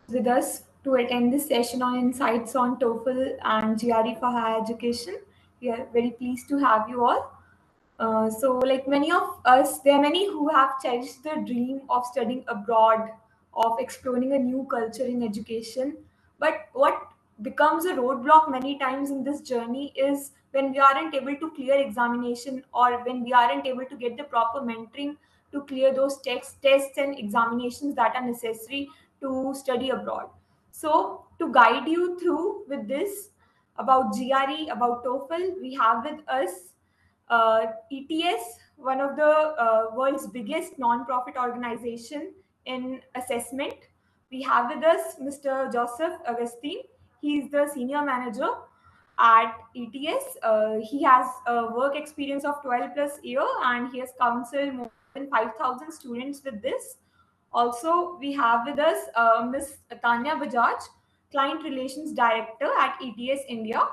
with us to attend this session on insights on TOEFL and GRE for higher education. We are very pleased to have you all. Like many of us, there are many who have cherished the dream of studying abroad, of exploring a new culture in education. But what becomes a roadblock many times in this journey is when we aren't able to clear examination or when we aren't able to get the proper mentoring to clear those tests and examinations that are necessary to study abroad. So, to guide you through with this about GRE, about TOEFL, we have with us ETS, one of the world's biggest non-profit organization in assessment. We have with us Mr. Joseph Augustine. He is the senior manager at ETS. He has a work experience of 12 plus year and he has counseled more than 5,000 students with this. Also, we have with us Ms. Tanya Bajaj, Client Relations Director at ETS India,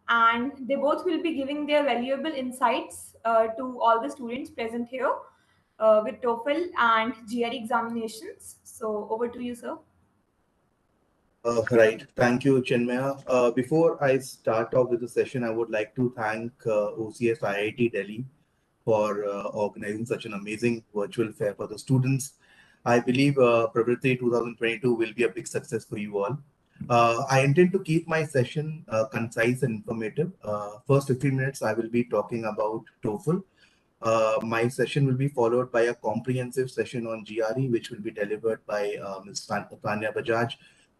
and they both will be giving their valuable insights to all the students present here with TOEFL and GRE examinations. So, over to you, sir. Right. Thank you, Chinmaya. Before I start off with the session, I would like to thank OCS IIT Delhi for organizing such an amazing virtual fair for the students. I believe Pravritti 2022 will be a big success for you all. I intend to keep my session concise and informative. First 15 minutes, I will be talking about TOEFL. My session will be followed by a comprehensive session on GRE, which will be delivered by Ms. Tanya Bajaj,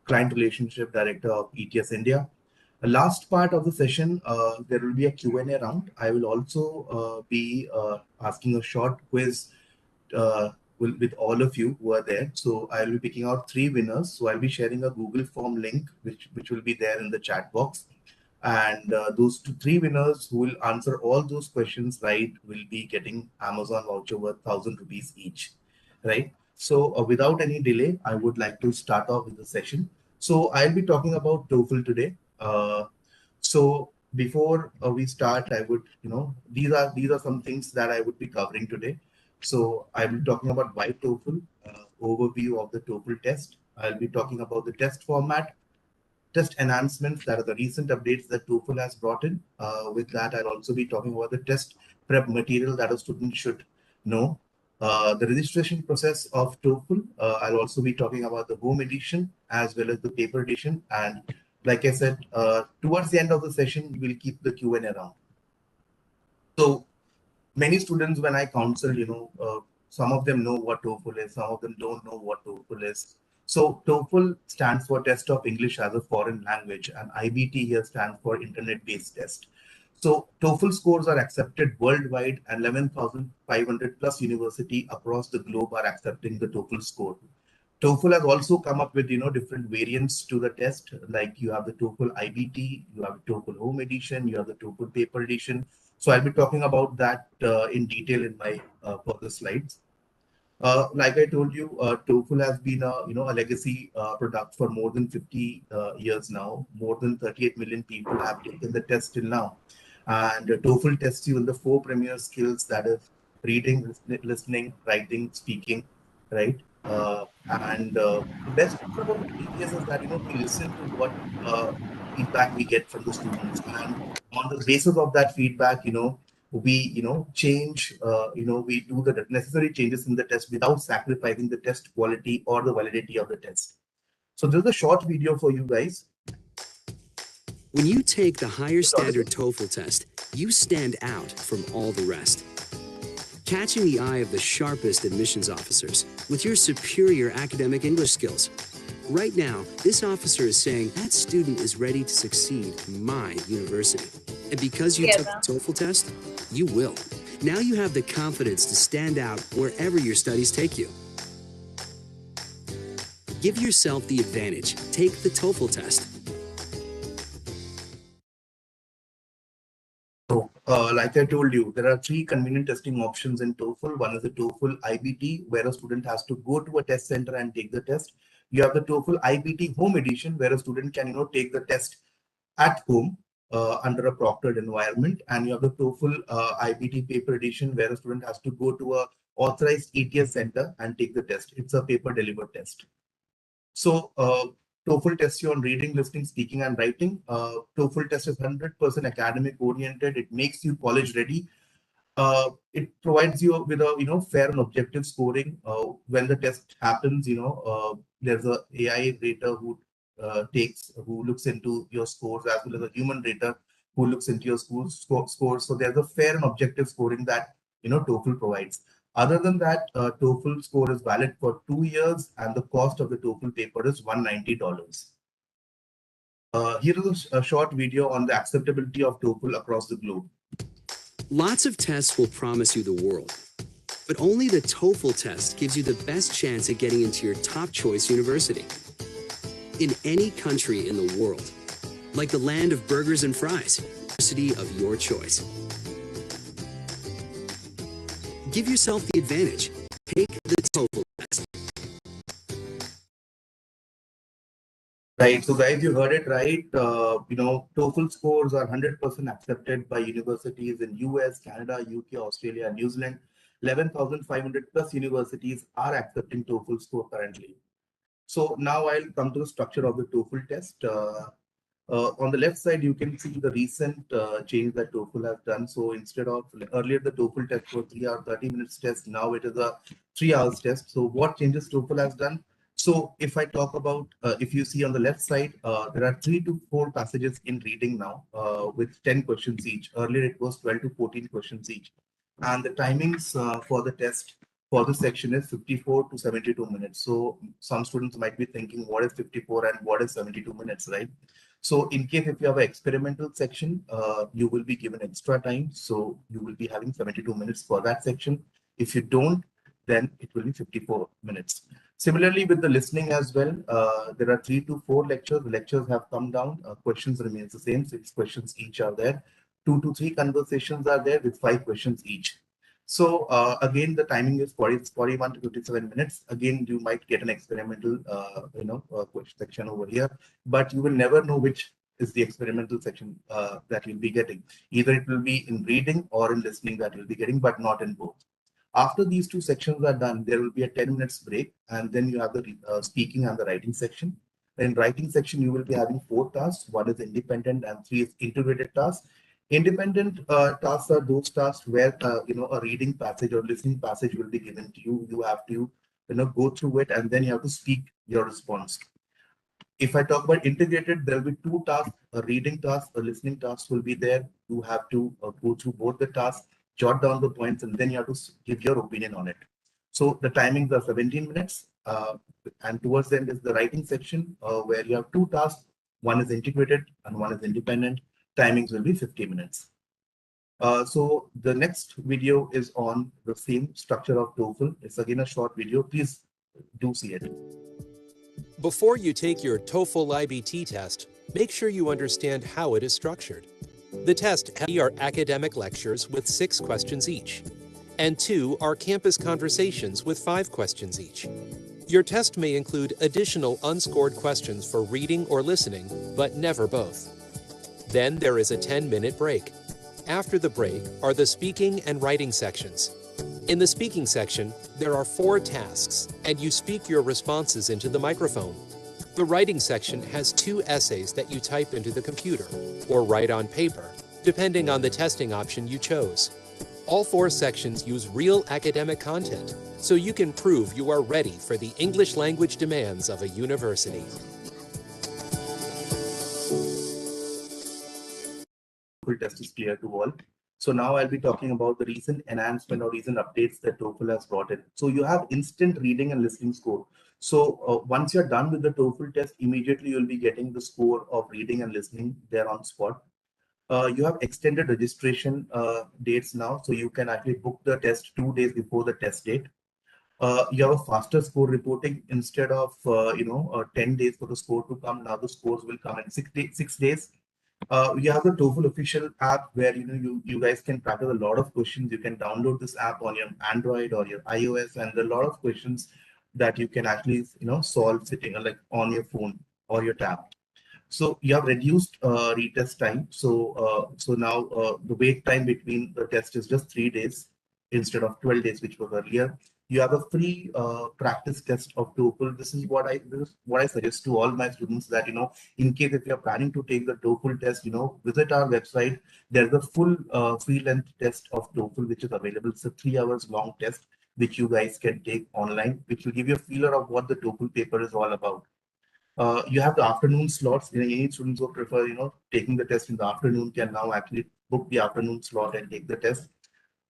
Client Relationship Director of ETS India. The last part of the session, there will be a Q&A round. I will also be asking a short quiz with all of you who are there. So I'll be picking out 3 winners. So I'll be sharing a Google form link, which will be there in the chat box. And those 3 winners who will answer all those questions right will be getting Amazon voucher worth 1,000 rupees each, right? So without any delay, I would like to start off with the session. So I'll be talking about TOEFL today. So before we start, I would, these are some things that I would be covering today. So I'll be talking about why TOEFL, overview of the TOEFL test. I'll be talking about the test format, test enhancements, that are the recent updates that TOEFL has brought in. With that, I'll also be talking about the test prep material that a student should know. The registration process of TOEFL. I'll also be talking about the home edition as well as the paper edition. And like I said, towards the end of the session, we'll keep the Q&A round. So many students, when I counsel, some of them know what TOEFL is, some of them don't know what TOEFL is. So TOEFL stands for Test of English as a Foreign Language, and IBT here stands for Internet-Based Test. So TOEFL scores are accepted worldwide, and 11,500 plus university across the globe are accepting the TOEFL score. TOEFL has also come up with different variants to the test, like you have the TOEFL IBT, you have the TOEFL Home Edition, you have the TOEFL Paper Edition. So I'll be talking about that in detail in my further slides. Like I told you, TOEFL has been a legacy product for more than 50 years now. More than 38 million people have taken the test till now. And TOEFL tests you in the 4 premier skills, that is reading, listening, writing, speaking, right? And the best part about ETS is that we listen to what feedback we get from the students, and on the basis of that feedback, we change, we do the necessary changes in the test without sacrificing the test quality or the validity of the test. So there's a short video for you guys. When you take the higher standard TOEFL test, you stand out from all the rest, catching the eye of the sharpest admissions officers with your superior academic English skills. Right now, this officer is saying that student is ready to succeed in my university. And because you took the TOEFL test, you will. Now you have the confidence to stand out wherever your studies take you. Give yourself the advantage. Take the TOEFL test. So, like I told you, there are 3 convenient testing options in TOEFL. One is the TOEFL IBT, where a student has to go to a test center and take the test. You have the TOEFL IBT Home Edition, where a student can take the test at home under a proctored environment. And you have the TOEFL IBT Paper Edition, where a student has to go to a authorized ETS center and take the test. It's a paper delivered test. So TOEFL tests you on reading, listening, speaking, and writing. TOEFL test is 100% academic oriented. It makes you college ready. It provides you with a fair and objective scoring. When the test happens, there's a AI rater who looks into your scores, as well as a human rater who looks into your scores. So there's a fair and objective scoring that TOEFL provides. Other than that, TOEFL score is valid for 2 years, and the cost of the TOEFL paper is $190. Here is a short video on the acceptability of TOEFL across the globe. Lots of tests will promise you the world, but only the TOEFL test gives you the best chance at getting into your top choice university. In any country in the world, like the land of burgers and fries, university of your choice. Give yourself the advantage. Take the TOEFL test. Right. So guys, you heard it right. TOEFL scores are 100% accepted by universities in US, Canada, UK, Australia, and New Zealand. 11,500 plus universities are accepting TOEFL score currently. So now I'll come to the structure of the TOEFL test. On the left side, you can see the recent change that TOEFL has done. So instead of earlier, the TOEFL test was 3 hour, 30 minutes test. Now it is a 3 hours test. So what changes TOEFL has done? So if I talk about, if you see on the left side, there are 3 to 4 passages in reading now with 10 questions each. Earlier, it was 12 to 14 questions each. And the timings for the test for this section is 54 to 72 minutes. So some students might be thinking, what is 54 and what is 72 minutes, right? So in case if you have an experimental section, you will be given extra time. So you will be having 72 minutes for that section. If you don't, then it will be 54 minutes. Similarly, with the listening as well, there are 3 to 4 lectures. The lectures have come down. Questions remains the same. 6 questions each are there. 2 to 3 conversations are there with 5 questions each. So again, the timing is 41 to 57 minutes. Again, you might get an experimental, section over here, but you will never know which is the experimental section that you'll be getting. Either it will be in reading or in listening that you'll be getting, but not in both. After these 2 sections are done, there will be a 10 minutes break, and then you have the speaking and the writing section. In writing section, you will be having 4 tasks. 1 is independent and 3 is integrated tasks. Independent tasks are those tasks where a reading passage or listening passage will be given to you. You have to go through it, and then you have to speak your response. If I talk about integrated, there will be 2 tasks: a reading task, a listening task will be there. You have to go through both the tasks, jot down the points, and then you have to give your opinion on it. So the timings are 17 minutes, and towards the end is the writing section where you have 2 tasks. 1 is integrated and 1 is independent. Timings will be 50 minutes. So the next video is on the same structure of TOEFL. It's again a short video. Please do see it. Before you take your TOEFL IBT test, make sure you understand how it is structured. The test are academic lectures with 6 questions each, and 2 are campus conversations with 5 questions each. Your test may include additional unscored questions for reading or listening, but never both. Then there is a 10-minute break. After the break are the speaking and writing sections. In the speaking section, there are 4 tasks, and you speak your responses into the microphone. The writing section has 2 essays that you type into the computer, or write on paper, depending on the testing option you chose. All 4 sections use real academic content, so you can prove you are ready for the English language demands of a university. TOEFL test is clear to all. So now I'll be talking about the recent enhancement or recent updates that TOEFL has brought in. So you have instant reading and listening score. So once you're done with the TOEFL test, immediately you'll be getting the score of reading and listening there on spot. You have extended registration dates now, so you can actually book the test 2 days before the test date. You have a faster score reporting instead of 10 days for the score to come. Now the scores will come in 6 days. You have the Toefl Official App where you guys can practice a lot of questions. You can download this app on your Android or your iOS, and there are a lot of questions that you can actually solve sitting like on your phone or your tab. So you have reduced retest time. So now the wait time between the test is just 3 days instead of 12 days, which was earlier. You have a free practice test of TOEFL. This is what I suggest to all my students, that in case if you're planning to take the TOEFL test, visit our website. There's a full free length test of TOEFL which is available. It's a 3 hours long test which you guys can take online, which will give you a feeler of what the TOEFL paper is all about. You have the afternoon slots. Any students who prefer, taking the test in the afternoon can now actually book the afternoon slot and take the test.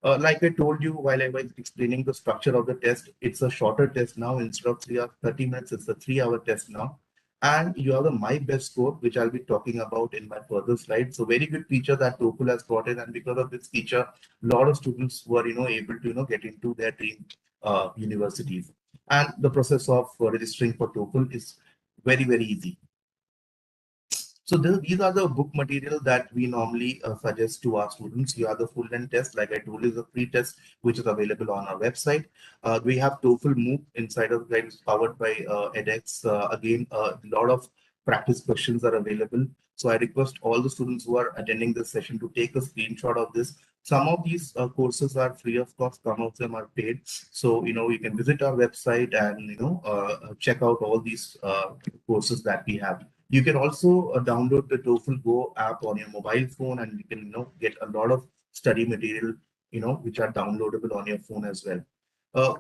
Like I told you while I was explaining the structure of the test, it's a shorter test now. Instead of 3 hours, 30 minutes, it's a 3 hour test now. And you have the My Best Score, which I'll be talking about in my further slides. So very good feature that TOEFL has brought in. And because of this feature, a lot of students were, able to, get into their dream universities. And the process of registering for TOEFL is very, very easy. So these are the book material that we normally suggest to our students. You have the full length test, like I told you, is a free test which is available on our website. We have TOEFL MOOC inside of that, is powered by edX. Again, a lot of practice questions are available. So I request all the students who are attending this session to take a screenshot of this. Some of these courses are free of cost, some of them are paid. So you can visit our website and check out all these courses that we have. You can also download the TOEFL Go app on your mobile phone, and you can get a lot of study material which are downloadable on your phone as well.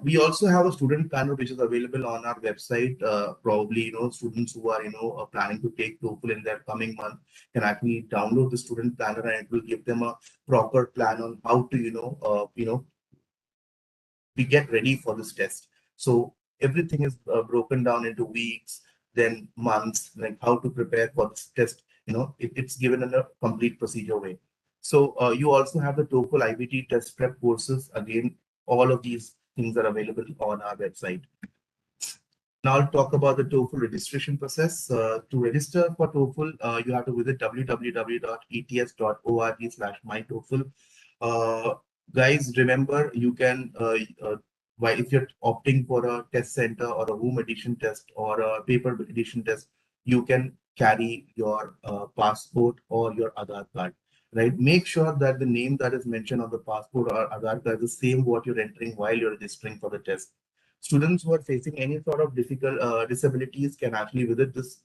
We also have a student planner which is available on our website. Probably students who are planning to take TOEFL in their coming month can actually download the student planner, and it will give them a proper plan on how to we get ready for this test. So everything is broken down into weeks, then months, like how to prepare for this test. It's given in a complete procedure way. So you also have the TOEFL IBT test prep courses. Again, all of these things are available on our website. Now I'll talk about the TOEFL registration process. To register for TOEFL, you have to visit www.ets.org/myTOEFL. Guys, remember, you can, if you're opting for a test center or a home edition test or a paper edition test, you can carry your passport or your Aadhaar card, right? Make sure that the name that is mentioned on the passport or Aadhaar card is the same what you're entering while you're registering for the test. Students who are facing any sort of difficult disabilities can actually visit this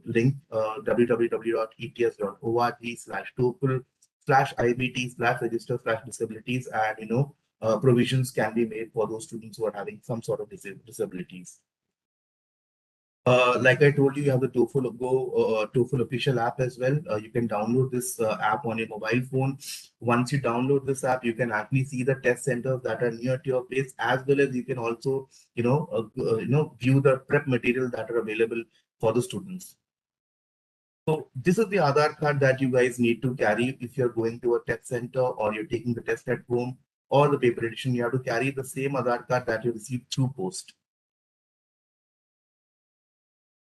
link, www.ets.org/TOEFL/IBT/register/disabilities, and provisions can be made for those students who are having some sort of disabilities. Like I told you, you have the TOEFL Go, TOEFL Official App as well. You can download this app on your mobile phone. Once you download this app, you can actually see the test centers that are near to your place, as well as you can also, view the prep material that are available for the students. So this is the Aadhaar card that you guys need to carry if you're going to a test center or you're taking the test at home or the paper edition. You have to carry the same Aadhaar card that you received through post.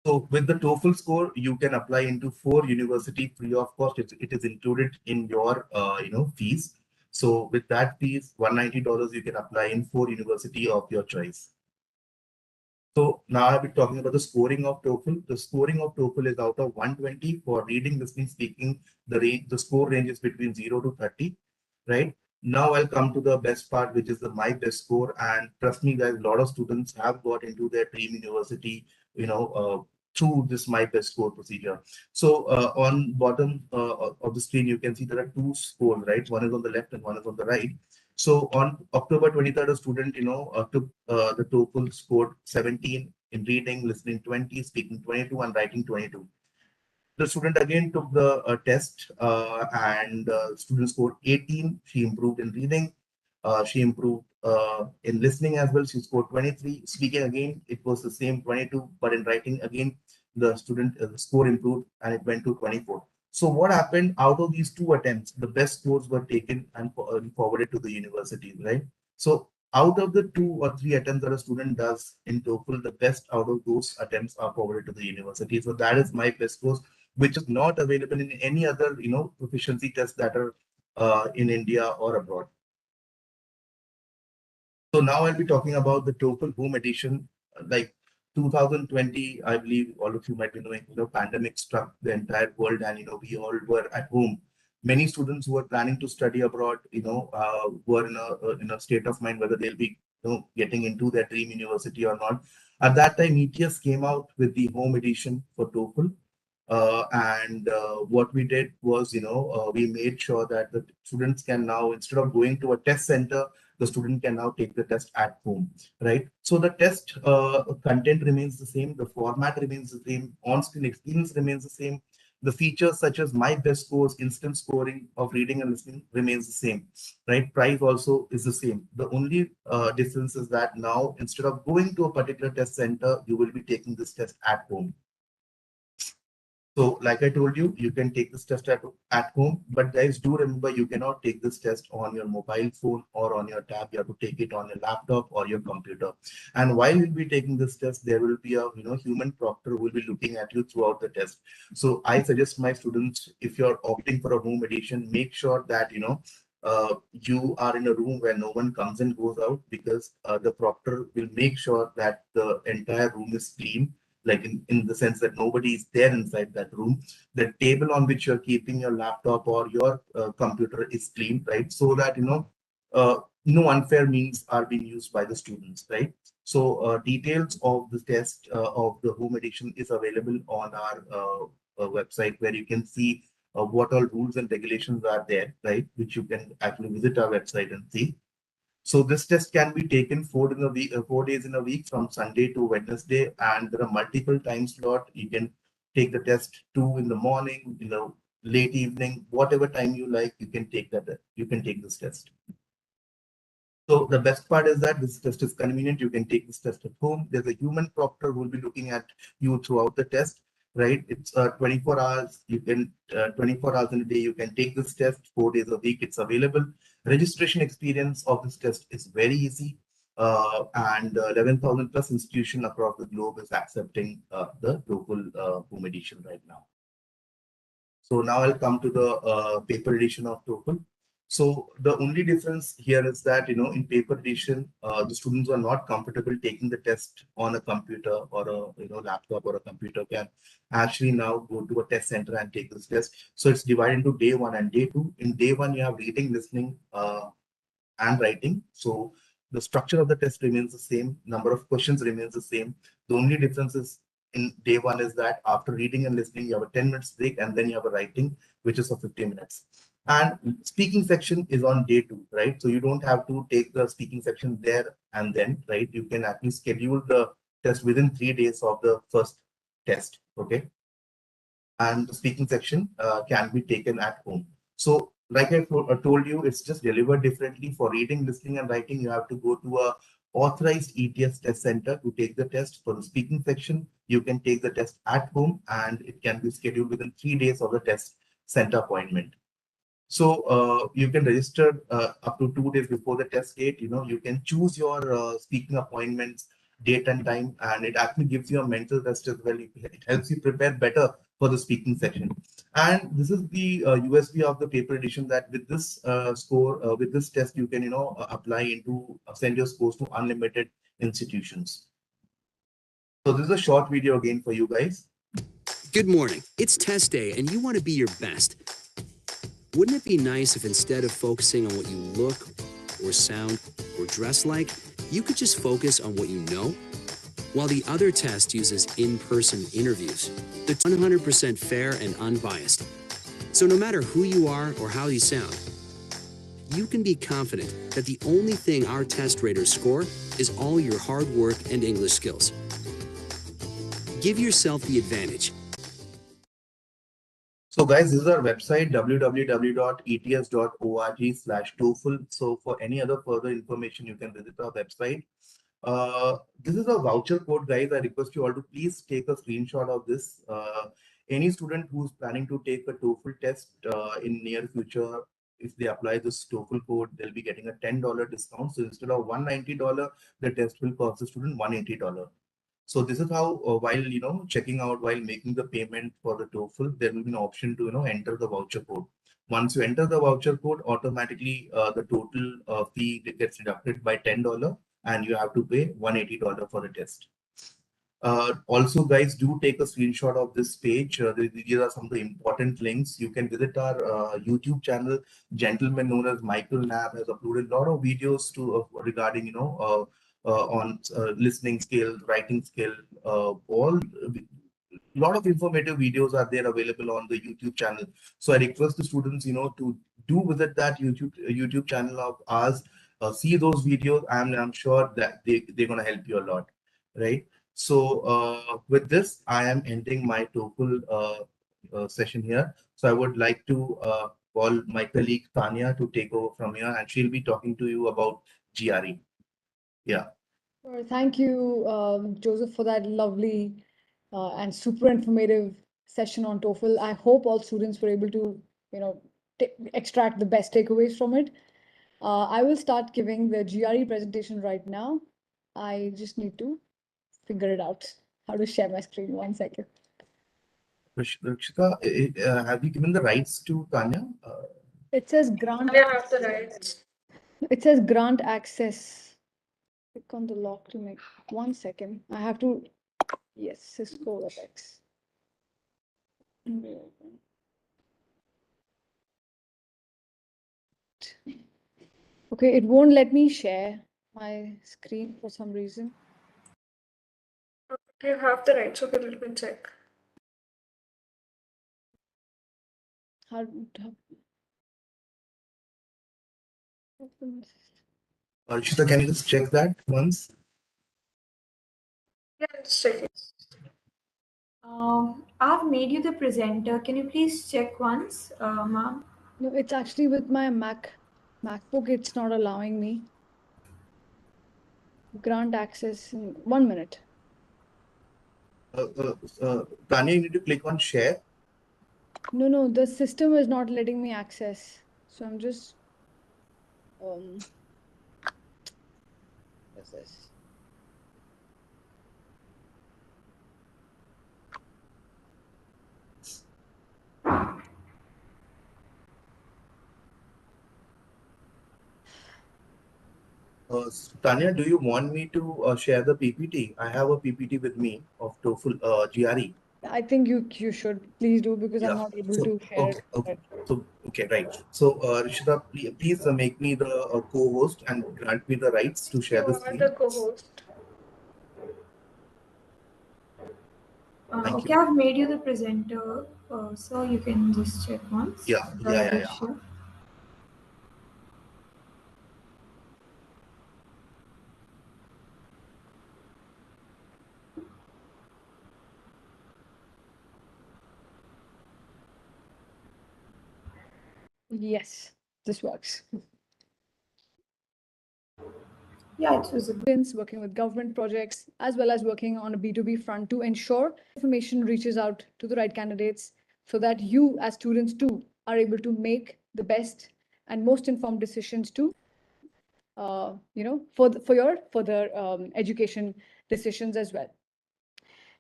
So with the TOEFL score, you can apply into 4 university free of cost. It is included in your fees. So with that fees, $190, you can apply in 4 university of your choice. So now I'll be talking about the scoring of TOEFL. The scoring of TOEFL is out of 120 for reading, listening, speaking. The score range is between 0 to 30, right? Now I'll come to the best part, which is the My Best Score. And trust me, guys, a lot of students have got into their dream university, through this My Best Score procedure. So on bottom of the screen, you can see there are 2 scores, right? One is on the left and one is on the right. So on October 23rd, a student, took the TOEFL, scored 17 in reading, listening 20, speaking 22, and writing 22. The student again took the test and student scored 18. She improved in reading. She improved in listening as well. She scored 23. Speaking again, it was the same 22, but in writing again, the student score improved and it went to 24. So what happened out of these 2 attempts, the best scores were taken and forwarded to the universities, right? So out of the 2 or 3 attempts that a student does in TOEFL, the best out of those attempts are forwarded to the university. So that is My Best Scores, which is not available in any other, proficiency tests that are in India or abroad. So now I'll be talking about the TOEFL home edition. Like 2020, I believe all of you might be knowing, pandemic struck the entire world, and we all were at home. Many students who were planning to study abroad, were in a state of mind whether they'll be getting into their dream university or not. At that time, ETS came out with the home edition for TOEFL. What we did was, we made sure that the students can now, instead of going to a test center, the student can now take the test at home, right? So the test content remains the same, the format remains the same, on-screen experience remains the same. The features such as my best scores, instant scoring of reading and listening remains the same, right? Price also is the same. The only difference is that now, instead of going to a particular test center, you will be taking this test at home. So like I told you, you can take this test at home, but guys, do remember you cannot take this test on your mobile phone or on your tab. You have to take it on your laptop or your computer. And while you'll be taking this test, there will be a human proctor who will be looking at you throughout the test. So I suggest my students, if you're opting for a home edition, make sure that you are in a room where no one comes and goes out, because the proctor will make sure that the entire room is clean, like in the sense that nobody is there inside that room. The table on which you're keeping your laptop or your computer is clean, right? So that, no unfair means are being used by the students, right? So details of the test of the home edition is available on our website, where you can see what all rules and regulations are there, right? Which you can actually visit our website and see. So this test can be taken 4 days in a week, from Sunday to Wednesday, and there are multiple time slot. You can take the test 2 in the morning, late evening, whatever time you like. You can take that. You can take this test. So the best part is that this test is convenient. You can take this test at home. There's a human proctor who will be looking at you throughout the test, right? It's 24 hours. You can 24 hours in a day. You can take this test 4 days a week. It's available. Registration experience of this test is very easy, and 11,000 plus institution across the globe is accepting the TOEFL home edition right now. So now I'll come to the paper edition of TOEFL. So the only difference here is that, in paper edition, the students are not comfortable taking the test on a computer or a laptop or a computer, can actually now go to a test center and take this test. So it's divided into day 1 and day 2. In day 1, you have reading, listening, and writing. So the structure of the test remains the same. Number of questions remains the same. The only difference is in day 1 is that after reading and listening, you have a 10 minutes break, and then you have a writing, which is for 50 minutes. And speaking section is on day 2, right? So you don't have to take the speaking section there and then, right? You can actually schedule the test within 3 days of the first test, okay? And the speaking section can be taken at home. So like I told you, it's just delivered differently. For reading, listening, and writing, you have to go to a authorized ETS test center to take the test. For the speaking section, you can take the test at home, and it can be scheduled within 3 days of the test center appointment. So you can register up to 2 days before the test date. You can choose your speaking appointments, date and time, and it actually gives you a mental test as well. It helps you prepare better for the speaking section. And this is the USP of the paper edition, that with this with this test, you can apply into send your scores to unlimited institutions. So this is a short video again for you guys. Good morning. It's test day and you want to be your best. Wouldn't it be nice if instead of focusing on what you look or sound or dress like, you could just focus on what you know? While the other test uses in-person interviews, it's 100% fair and unbiased. So no matter who you are or how you sound, you can be confident that the only thing our test raters score is all your hard work and English skills. Give yourself the advantage. So guys, this is our website, www.ets.org/TOEFL. So for any other further information, you can visit our website. This is a voucher code, guys. I request you all to please take a screenshot of this. Any student who's planning to take a TOEFL test in near future, if they apply this TOEFL code, they'll be getting a $10 discount. So instead of $190, the test will cost the student $180. So this is how, while checking out, while making the payment for the TOEFL, there will be an option to enter the voucher code. Once you enter the voucher code, automatically the total fee gets deducted by $10, and you have to pay $180 for the test. Also, guys, do take a screenshot of this page. These are some of the important links. You can visit our YouTube channel. Gentleman known as Michael Knapp has uploaded a lot of videos to regarding on listening skill, writing skill, all. Lot of informative videos are there available on the YouTube channel. So I request the students, to do visit that YouTube channel of ours, see those videos, and I'm sure that they're gonna help you a lot, right? So with this, I am ending my TOEFL session here. So I would like to call my colleague Tanya to take over from here, and she'll be talking to you about GRE. Yeah. Thank you, Joseph, for that lovely and super informative session on TOEFL. I hope all students were able to, extract the best takeaways from it. I will start giving the GRE presentation right now. I just need to figure it out how to share my screen. 1 second. Rakshita, have you given the rights to Tanya? It says grant. I have the rights. It says grant access. Click on the lock to make. 1 second. I have to. Yes, Cisco WebEx. Okay, it won't let me share my screen for some reason. You have the rights. Okay, let me check. How Rakshita, can you just check that once? Yeah, just check it. I've made you the presenter. Can you please check once, ma'am? No, it's actually with my MacBook. It's not allowing me. Grant access in 1 minute. Tanya, you need to click on share. No, the system is not letting me access. So I'm just what's this? Tanya, do you want me to share the PPT? I have a PPT with me of TOEFL GRE. I think you should please do, because I'm not able to share it. Okay, right. So, Rishita, please make me the co-host and grant me the rights to share the screen. The co-host. Thank Okay, you. I've made you the presenter, so you can just check once. Yeah. Sure. Yes, this works. Yeah, it was Working with government projects, as well as working on a B2B front to ensure information reaches out to the right candidates, so that you as students too are able to make the best and most informed decisions too, for your further education decisions as well.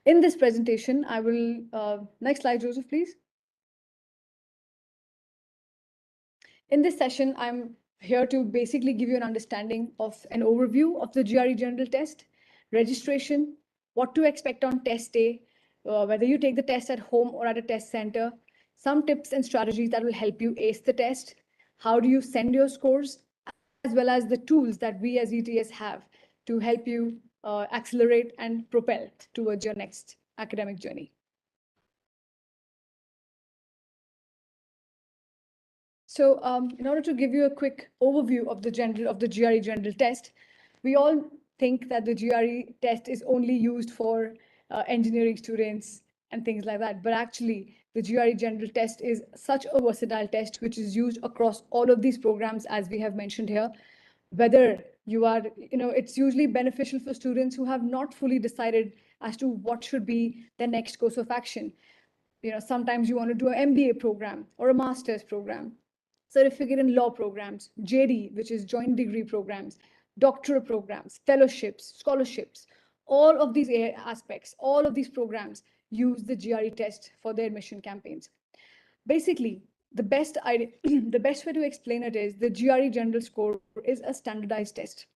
In this presentation, I will, next slide, Joseph, please. In this session, I'm here to basically give you an understanding of an overview of the GRE general test, registration, what to expect on test day, whether you take the test at home or at a test center, some tips and strategies that will help you ace the test, how do you send your scores, as well as the tools that we as ETS have to help you accelerate and propel towards your next academic journey. So in order to give you a quick overview of the GRE general test, we all think that the GRE test is only used for engineering students and things like that. But actually, the GRE general test is such a versatile test, which is used across all of these programs, as we have mentioned here. Whether you are, it's usually beneficial for students who have not fully decided as to what should be their next course of action. Sometimes you want to do an MBA program or a master's program, certificate in law programs, JD, which is joint degree programs, doctoral programs, fellowships, scholarships. All of these aspects, all of these programs use the GRE test for their admission campaigns. Basically, the best way to explain it is the GRE general score is a standardized test,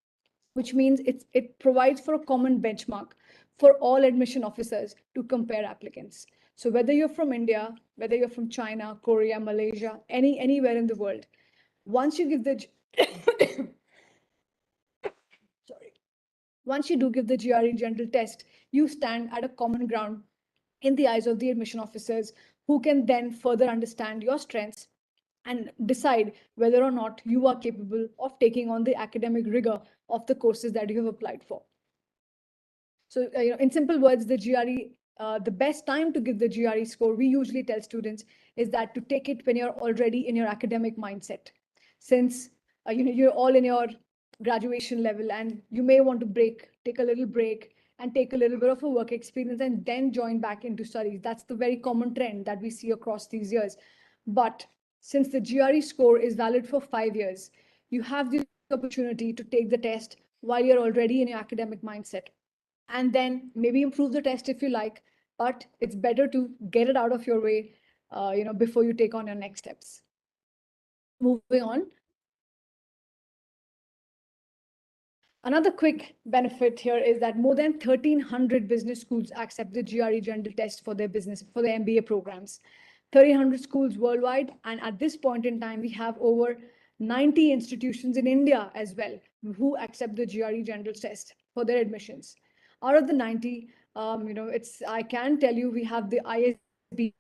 which means it provides for a common benchmark for all admission officers to compare applicants. So whether you're from India, whether you're from China, Korea, Malaysia, anywhere in the world, once you give the once you do give the GRE general test, you stand at a common ground in the eyes of the admission officers, who can then further understand your strengths and decide whether or not you are capable of taking on the academic rigor of the courses that you have applied for. So, in simple words, the GRE, the best time to give the GRE score, we usually tell students, is that to take it when you're already in your academic mindset. Since you're all in your graduation level, and you may want to take a little break and take a little bit of a work experience and then join back into studies. That's the very common trend that we see across these years. But since the GRE score is valid for 5 years, you have the opportunity to take the test while you're already in your academic mindset, and then maybe improve the test if you like, but it's better to get it out of your way, before you take on your next steps. Moving on. Another quick benefit here is that more than 1,300 business schools accept the GRE general test for their MBA programs. 1,300 schools worldwide, and at this point in time, we have over 90 institutions in India as well who accept the GRE general test for their admissions. Out of the 90, I can tell you we have the ISB,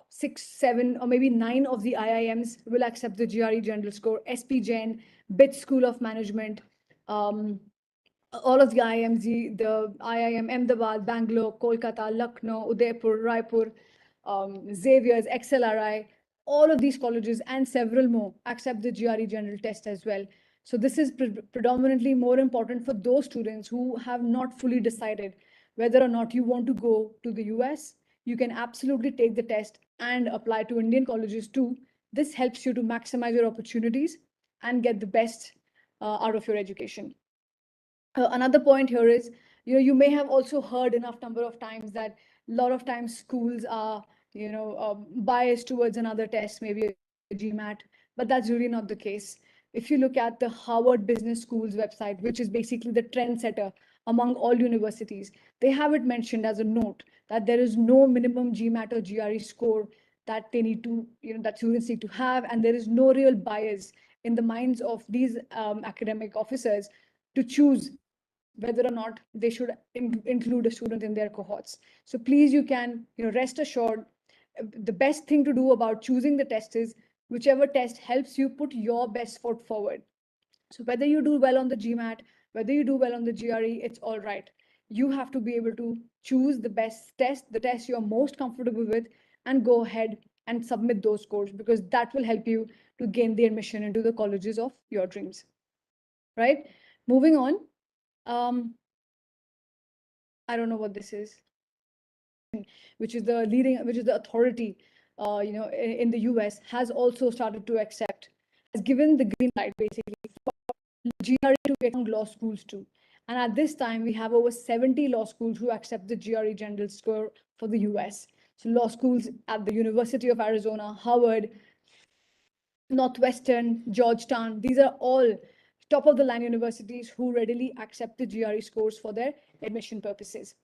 6, 7, or maybe 9 of the IIMs will accept the GRE general score. SP Jain, BIT School of Management, all of the IIMs, the IIM Ahmedabad, Bangalore, Kolkata, Lucknow, Udaipur, Raipur, Xavier's, XLRI, all of these colleges and several more accept the GRE general test as well. So this is predominantly more important for those students who have not fully decided whether or not you want to go to the US. You can absolutely take the test and apply to Indian colleges too. This helps you to maximize your opportunities and get the best out of your education. Another point here is, you may have also heard enough number of times that a lot of times schools are, biased towards another test, maybe a GMAT, but that's really not the case. If you look at the Harvard Business School's website, which is basically the trendsetter among all universities, they have it mentioned as a note that there is no minimum GMAT or GRE score that they need to, that students need to have, and there is no real bias in the minds of these academic officers to choose whether or not they should include a student in their cohorts. So please, you can rest assured, the best thing to do about choosing the test is whichever test helps you put your best foot forward. So whether you do well on the GMAT, whether you do well on the GRE, it's all right. You have to be able to choose the best test, the test you're most comfortable with, and go ahead and submit those scores, because that will help you to gain the admission into the colleges of your dreams. Right? Moving on. I don't know what this is, which is the authority, in the US, has also started to accept, has given the green light basically for GRE to be among law schools too. And at this time, we have over 70 law schools who accept the GRE general score for the US. So law schools at the University of Arizona, Harvard, Northwestern, Georgetown, these are all top of the line universities who readily accept the GRE scores for their admission purposes.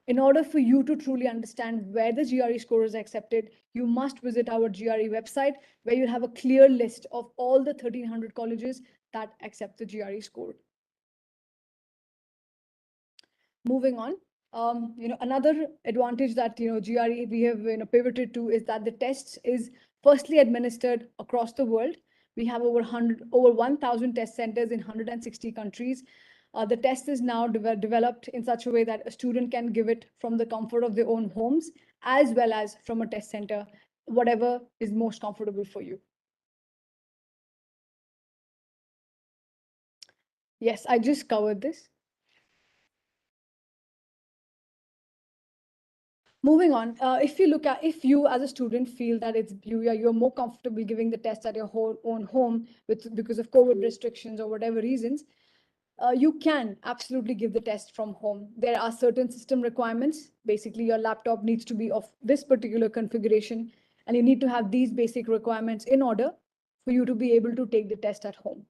In order for you to truly understand where the GRE score is accepted, you must visit our GRE website, where you have a clear list of all the 1,300 colleges that accept the GRE score. Moving on, another advantage that GRE we have pivoted to is that the test is firstly administered across the world. We have over 1,000 test centers in 160 countries. The test is now developed in such a way that a student can give it from the comfort of their own homes, as well as from a test center, whatever is most comfortable for you. Yes, I just covered this. Moving on, if you as a student feel that you're more comfortable giving the test at your own home because of COVID restrictions or whatever reasons, you can absolutely give the test from home. There are certain system requirements. Basically, your laptop needs to be of this particular configuration, and you need to have these basic requirements in order for you to be able to take the test at home.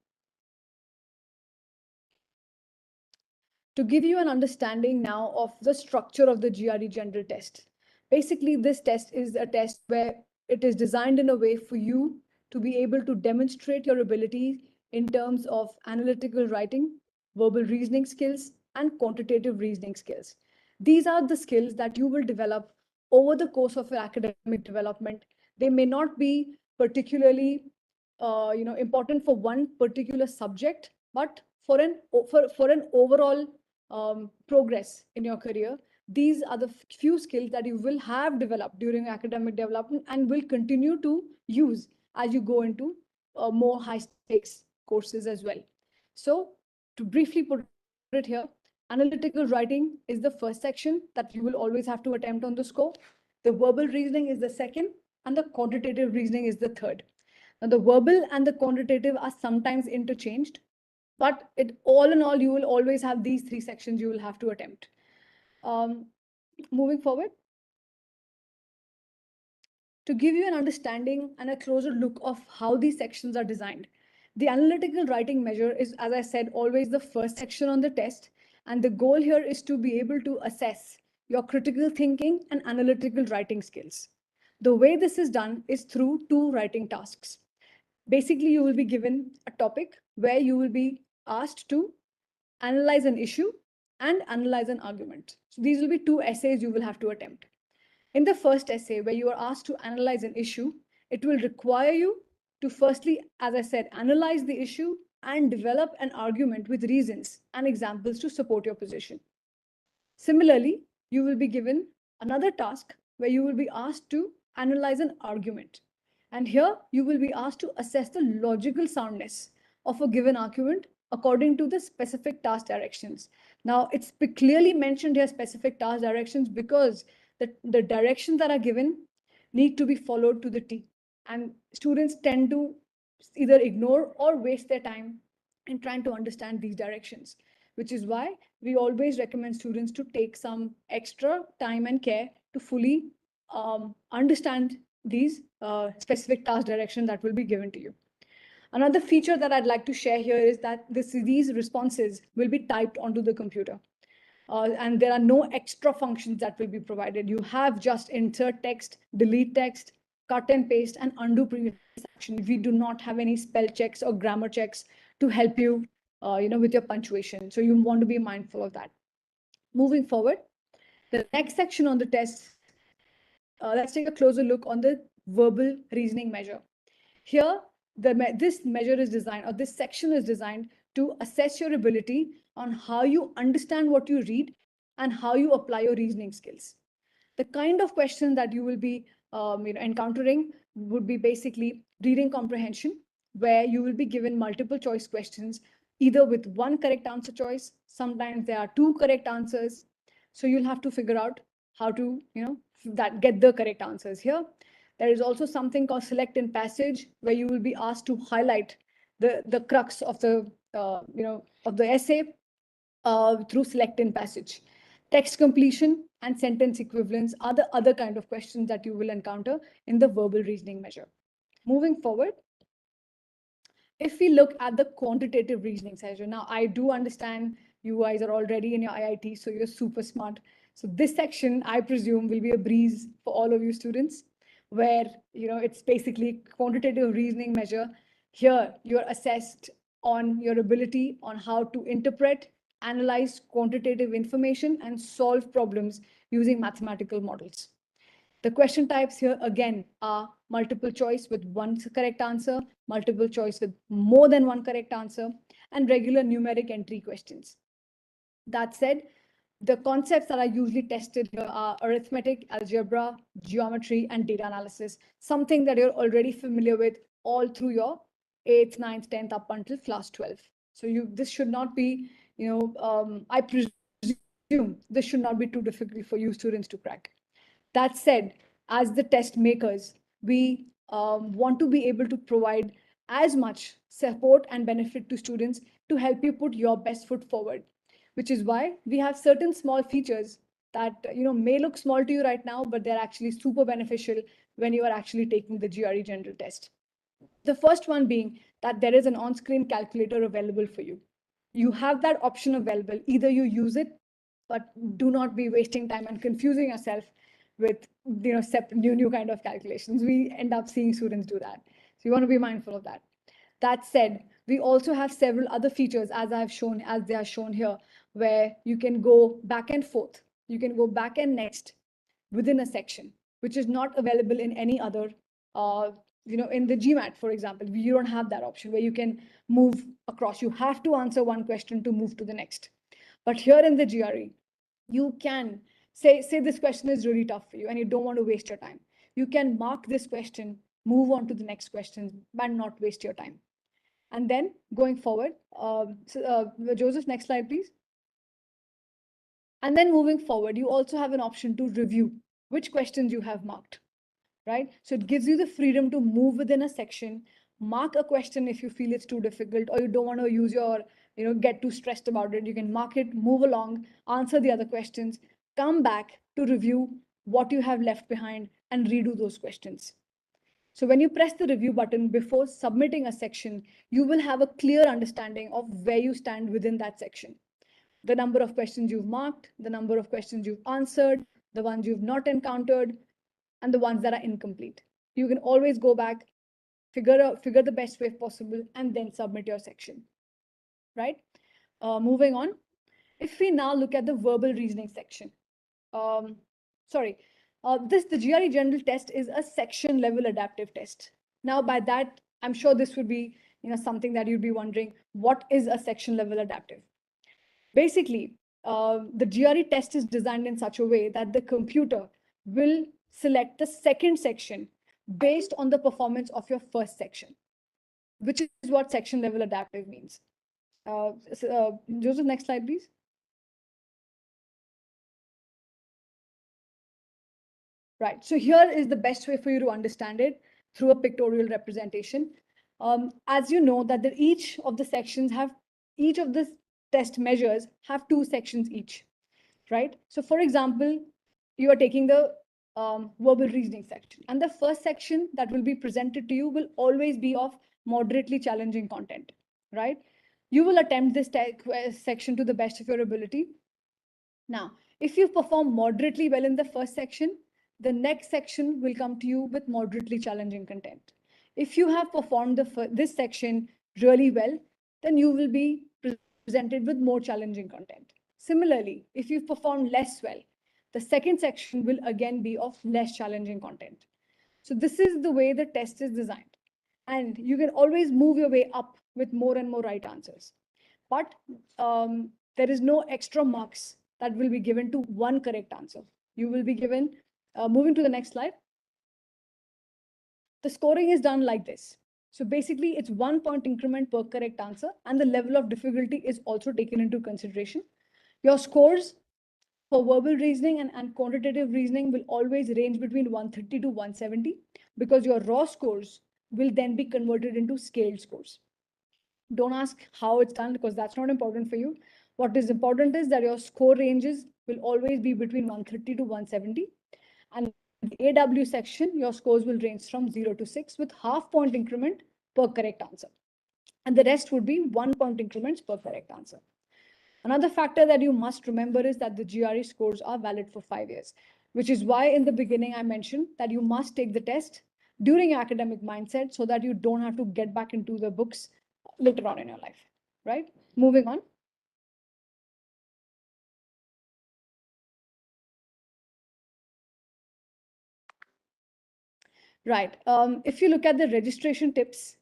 to give you an understanding now of the structure of the GRE general test. Basically, this test is a test where it is designed in a way for you to be able to demonstrate your ability in terms of analytical writing, verbal reasoning skills, and quantitative reasoning skills. These are the skills that you will develop over the course of your academic development. They may not be particularly important for one particular subject, but for an overall progress in your career, these are the few skills that you will have developed during academic development and will continue to use as you go into more high stakes courses as well. So to briefly put it here, analytical writing is the first section that you will always have to attempt on the score. The verbal reasoning is the second, and the quantitative reasoning is the third. Now, the verbal and the quantitative are sometimes interchanged, but all in all, you will always have these three sections you will have to attempt. Moving forward, to give you an understanding and a closer look of how these sections are designed. The analytical writing measure is, as I said, always the first section on the test. And the goal here is to be able to assess your critical thinking and analytical writing skills. The way this is done is through two writing tasks. Basically, you will be given a topic where you will be asked to analyze an issue and analyze an argument. So these will be two essays you will have to attempt. In the first essay, where you are asked to analyze an issue, it will require you to firstly, as I said, analyze the issue and develop an argument with reasons and examples to support your position. Similarly, you will be given another task where you will be asked to analyze an argument. And here you will be asked to assess the logical soundness of a given argument according to the specific task directions. Now, it's clearly mentioned here specific task directions because the directions that are given need to be followed to the T. And students tend to either ignore or waste their time in trying to understand these directions, which is why we always recommend students to take some extra time and care to fully understand these specific task direction that will be given to you. Another feature that I'd like to share here is that these responses will be typed onto the computer. And there are no extra functions that will be provided. You have just insert text, delete text, cut and paste, and undo previous action. We do not have any spell checks or grammar checks to help you, with your punctuation. So you want to be mindful of that. Moving forward, the next section on the test, let's take a closer look on the verbal reasoning measure. Here, this measure is designed, or this section is designed to assess your ability on how you understand what you read and how you apply your reasoning skills. The kind of question that you will be encountering would be basically reading comprehension, where you will be given multiple choice questions, either with one correct answer choice. Sometimes there are two correct answers. So you'll have to figure out how to, get the correct answers here. There is also something called select in passage, where you will be asked to highlight the crux of the essay through select in passage. Text completion and sentence equivalence are the other kind of questions that you will encounter in the verbal reasoning measure. Moving forward, if we look at the quantitative reasoning section, now I do understand you guys are already in your IIT, so you're super smart. So this section, I presume, will be a breeze for all of you students, where it's basically quantitative reasoning measure. Here you're assessed on your ability on how to interpret, analyze quantitative information, and solve problems using mathematical models. The question types here again are multiple choice with one correct answer, multiple choice with more than one correct answer, and regular numeric entry questions. That said, the concepts that are usually tested here are arithmetic, algebra, geometry, and data analysis, something that you're already familiar with all through your 8th, 9th, 10th up until class 12. So this should not be, I presume this should not be too difficult for you students to crack. That said, as the test makers, we want to be able to provide as much support and benefit to students to help you put your best foot forward, which is why we have certain small features that may look small to you right now, but they're actually super beneficial when you are actually taking the GRE general test. The first one being that there is an on-screen calculator available for you. you have that option available. Either you use it, but do not be wasting time and confusing yourself with new kind of calculations. We end up seeing students do that. So you want to be mindful of that. That said, we also have several other features as they are shown here, where you can go back and forth. You can go back and next within a section, which is not available in any other, in the Gmat, for example, you don't have that option where you can move across. You have to answer one question to move to the next. But here in the GRE, you can say this question is really tough for you and you don't want to waste your time. You can mark this question, move on to the next question, and not waste your time. And then going forward, Joseph, next slide, please. And then moving forward, you also have an option to review which questions you have marked, right? So it gives you the freedom to move within a section, mark a question if you feel it's too difficult or you don't want to use your, get too stressed about it. You can mark it, move along, answer the other questions, come back to review what you have left behind and redo those questions. So when you press the review button before submitting a section, you will have a clear understanding of where you stand within that section. The number of questions you've marked, the number of questions you've answered, the ones you've not encountered, and the ones that are incomplete. You can always go back, figure the best way possible, and then submit your section, right? Moving on. If we now look at the verbal reasoning section, the GRE general test is a section level adaptive test. Now, by that, I'm sure this would be something that you'd be wondering, what is a section level adaptive? Basically, the GRE test is designed in such a way that the computer will select the second section based on the performance of your first section, which is what section level adaptive means. Joseph, next slide, please. Right, so here is the best way for you to understand it through a pictorial representation. As you know that each of the test measures have two sections each, right? So for example, you are taking the verbal reasoning section, and the first section that will be presented to you will always be of moderately challenging content, right? You will attempt this section to the best of your ability. Now, if you perform moderately well in the first section, the next section will come to you with moderately challenging content. If you have performed this section really well, then you will be presented with more challenging content. Similarly, if you've performed less well, the second section will again be of less challenging content. So this is the way the test is designed. And you can always move your way up with more and more right answers. But there is no extra marks that will be given to one correct answer. You will be given, moving to the next slide. The scoring is done like this. So basically, it's 1 point increment per correct answer, and the level of difficulty is also taken into consideration. Your scores for verbal reasoning and quantitative reasoning will always range between 130 to 170, because your raw scores will then be converted into scaled scores. Don't ask how it's done, because that's not important for you. What is important is that your score ranges will always be between 130 to 170. And in the AW section, your scores will range from 0 to 6 with half point increment per correct answer. And the rest would be 1 point increments per correct answer. Another factor that you must remember is that the GRE scores are valid for 5 years, which is why in the beginning I mentioned that you must take the test during your academic mindset so that you don't have to get back into the books later on in your life, right? Moving on. Right. If you look at the registration tips,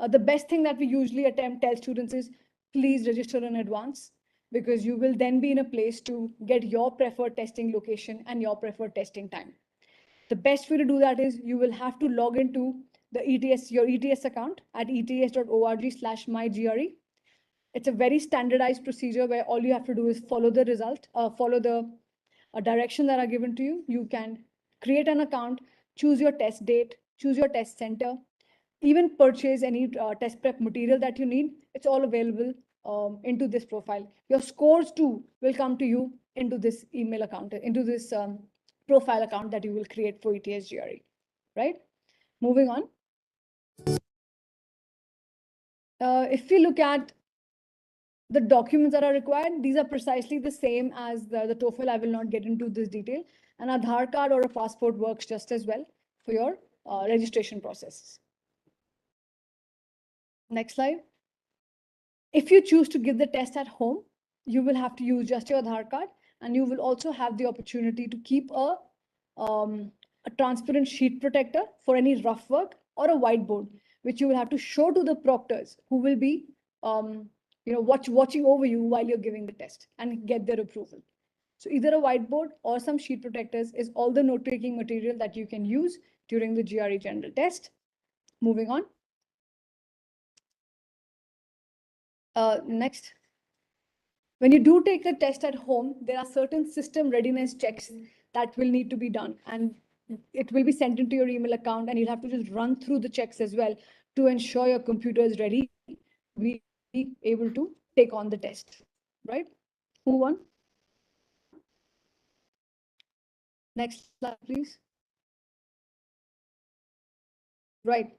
the best thing that we usually tell students is please register in advance, because you will then be in a place to get your preferred testing location and your preferred testing time. The best way to do that is you will have to log into your ETS account at ets.org/mygre. It's a very standardized procedure where all you have to do is follow the direction that are given to you. You can create an account, choose your test date, choose your test center, even purchase any test prep material that you need. It's all available into this profile. Your scores too will come to you into this email account, into this profile account that you will create for ETS GRE, right? Moving on. If we look at The documents that are required, these are precisely the same as the TOEFL. I will not get into this detail. An Aadhaar card or a passport works just as well for your registration process. Next slide. If you choose to give the test at home, you will have to use just your Aadhaar card, and you will also have the opportunity to keep a transparent sheet protector for any rough work, or a whiteboard, which you will have to show to the proctors, who will be watching over you while you're giving the test, and get their approval. So either a whiteboard or some sheet protectors is all the note-taking material that you can use during the GRE general test. Moving on. Next. When you do take a test at home, there are certain system readiness checks that will need to be done, and it will be sent into your email account, and you'll have to just run through the checks as well to ensure your computer is ready to be able to take on the test, right? Move on. Next slide, please. Right.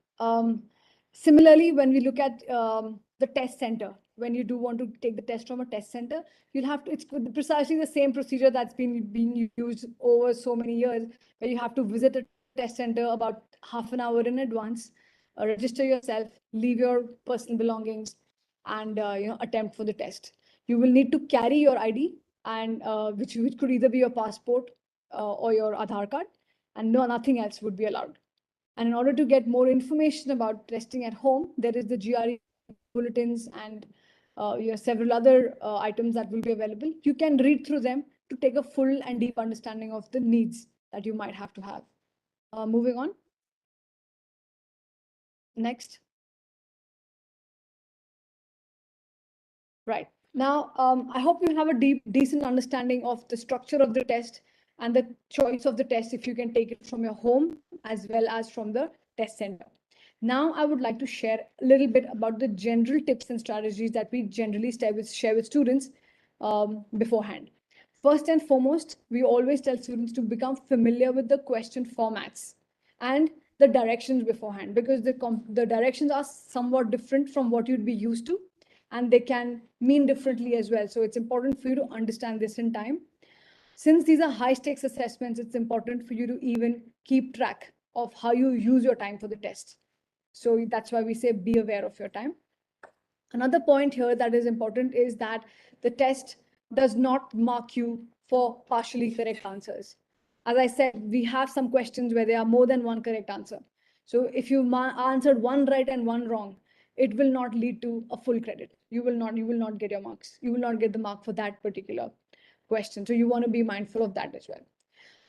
Similarly, when we look at the test center, when you do want to take the test from a test center, you'll have to, it's precisely the same procedure that's been used over so many years, where you have to visit a test center about half an hour in advance, register yourself, leave your personal belongings, and attempt for the test. You will need to carry your ID, and which could either be your passport or your Aadhaar card, and nothing else would be allowed. And in order to get more information about testing at home, there is the GRE bulletins and several other items that will be available. You can read through them to take a full and deep understanding of the needs that you might have to have. Moving on. Next. Right. Now, I hope you have a decent understanding of the structure of the test and the choice of the test, if you can take it from your home as well as from the test center. Now, I would like to share a little bit about the general tips and strategies that we generally share with students beforehand. First and foremost, we always tell students to become familiar with the question formats and the directions beforehand, because the directions are somewhat different from what you'd be used to, and they can mean differently as well. So it's important for you to understand this in time. Since these are high stakes assessments, it's important for you to even keep track of how you use your time for the test. So that's why we say be aware of your time. Another point here that is important is that the test does not mark you for partially correct answers. As I said, we have some questions where there are more than one correct answer. So if you answered one right and one wrong, it will not lead to a full credit. You will not get your marks. You will not get the mark for that particular question. So you want to be mindful of that as well.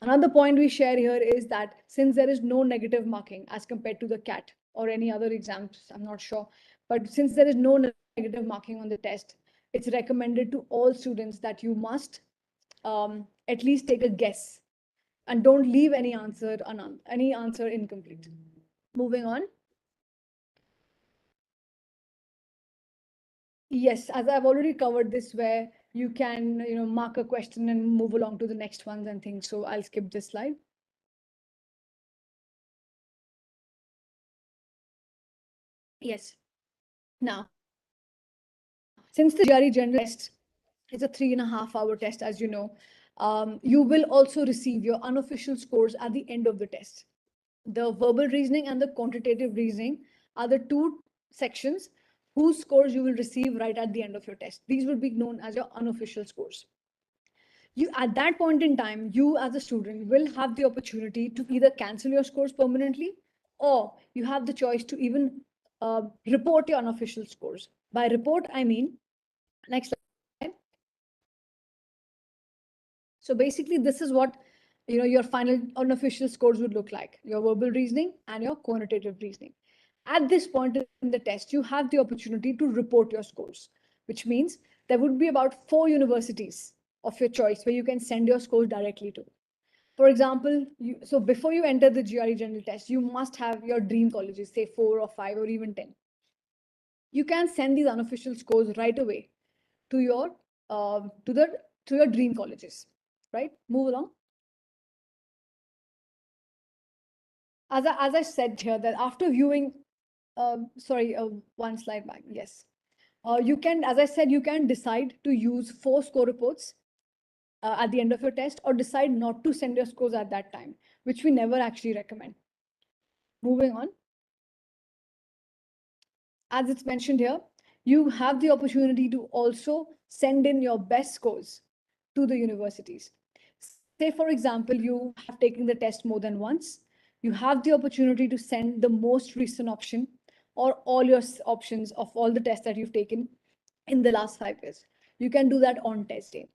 Another point we share here is that since there is no negative marking as compared to the CAT or any other exams, I'm not sure, but since there is no negative marking on the test, it's recommended to all students that you must at least take a guess and don't leave any answer incomplete. Moving on. Yes, as I've already covered this, where you can mark a question and move along to the next ones and things. So I'll skip this slide. Yes. Now, since the GRE general test is a 3.5-hour test, as you know, you will also receive your unofficial scores at the end of the test. The verbal reasoning and the quantitative reasoning are the two sections whose scores you will receive right at the end of your test. These will be known as your unofficial scores. At that point in time, you as a student will have the opportunity to either cancel your scores permanently, or you have the choice to even report your unofficial scores. By report, I mean, next slide. So basically, this is what your final unofficial scores would look like: your verbal reasoning and your quantitative reasoning. At this point in the test, you have the opportunity to report your scores, which means there would be about 4 universities of your choice where you can send your scores directly to. For example, so before you enter the GRE general test, you must have your dream colleges, say 4 or 5 or even 10. You can send these unofficial scores right away to your to your dream colleges, right? Move along. As I said here, that after viewing, one slide back, yes. You can, as I said, you can decide to use 4 score reports at the end of your test, or decide not to send your scores at that time, which we never actually recommend. Moving on. As it's mentioned here, you have the opportunity to also send in your best scores to the universities. Say, for example, you have taken the test more than once. You have the opportunity to send the most recent option or all your options of all the tests that you've taken in the last 5 years. You can do that on test day.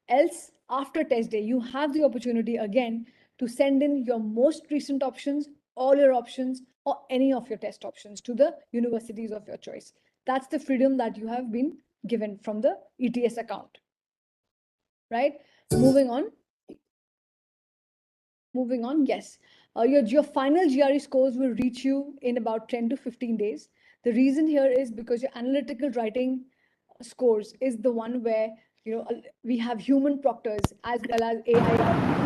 Else, after test day, you have the opportunity again to send in your most recent options, all your options, or any of your test options to the universities of your choice. That's the freedom that you have been given from the ETS account. Right? Moving on. Yes. Your final GRE scores will reach you in about 10 to 15 days. The reason here is because your analytical writing scores is the one where we have human proctors as well as AI.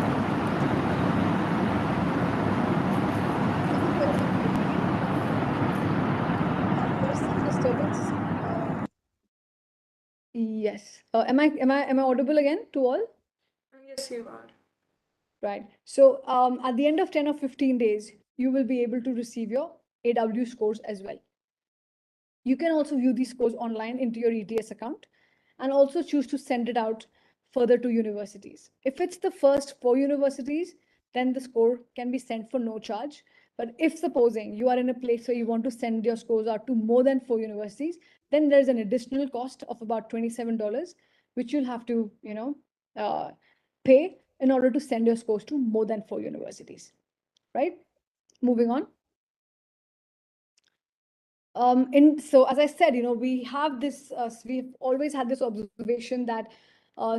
Yes. Am I audible again to all? Yes, you are. Right. So at the end of 10 or 15 days, you will be able to receive your AW scores as well. You can also view these scores online into your ETS account and also choose to send it out further to universities. If it's the first 4 universities, then the score can be sent for no charge. But if supposing you are in a place where you want to send your scores out to more than 4 universities, then there's an additional cost of about $27, which you'll have to, pay in order to send your scores to more than 4 universities, right? Moving on. So as I said, we have this, we've always had this observation that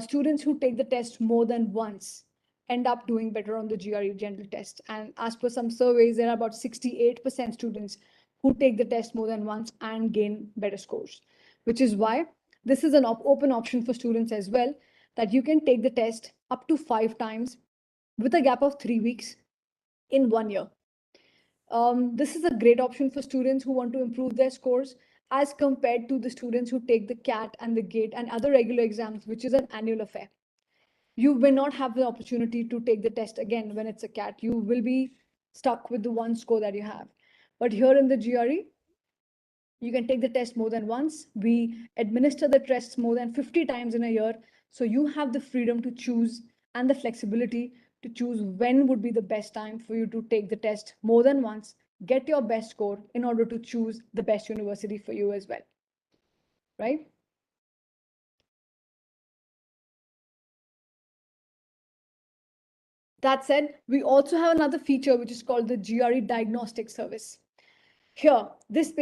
students who take the test more than once end up doing better on the GRE general test. And as per some surveys, there are about 68% students who take the test more than once and gain better scores, which is why this is an open option for students as well, that you can take the test up to 5 times with a gap of 3 weeks in 1 year. This is a great option for students who want to improve their scores as compared to the students who take the CAT and the GATE and other regular exams, which is an annual affair. You will not have the opportunity to take the test again when it's a CAT. You will be stuck with the one score that you have. But here in the GRE, you can take the test more than once. We administer the tests more than 50 times in a year. So you have the freedom to choose and the flexibility to choose when would be the best time for you to take the test more than once, get your best score in order to choose the best university for you as well, right? That said, we also have another feature which is called the GRE diagnostic service. Here, this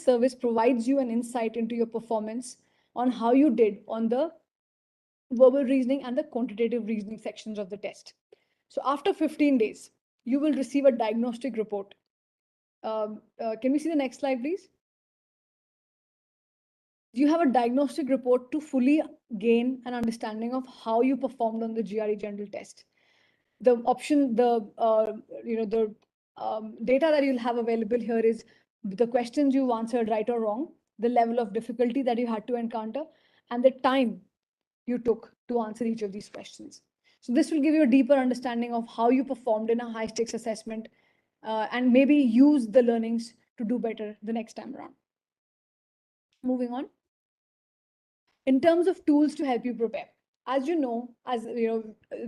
service provides you an insight into your performance on how you did on the verbal reasoning and the quantitative reasoning sections of the test. So after 15 days, you will receive a diagnostic report. Can we see the next slide, please? You have a diagnostic report to fully gain an understanding of how you performed on the GRE general test. The option, the data that you'll have available here is the questions you answered right or wrong, the level of difficulty that you had to encounter, and the time you took to answer each of these questions. So this will give you a deeper understanding of how you performed in a high stakes assessment and maybe use the learnings to do better the next time around. Moving on. In terms of tools to help you prepare, as you know,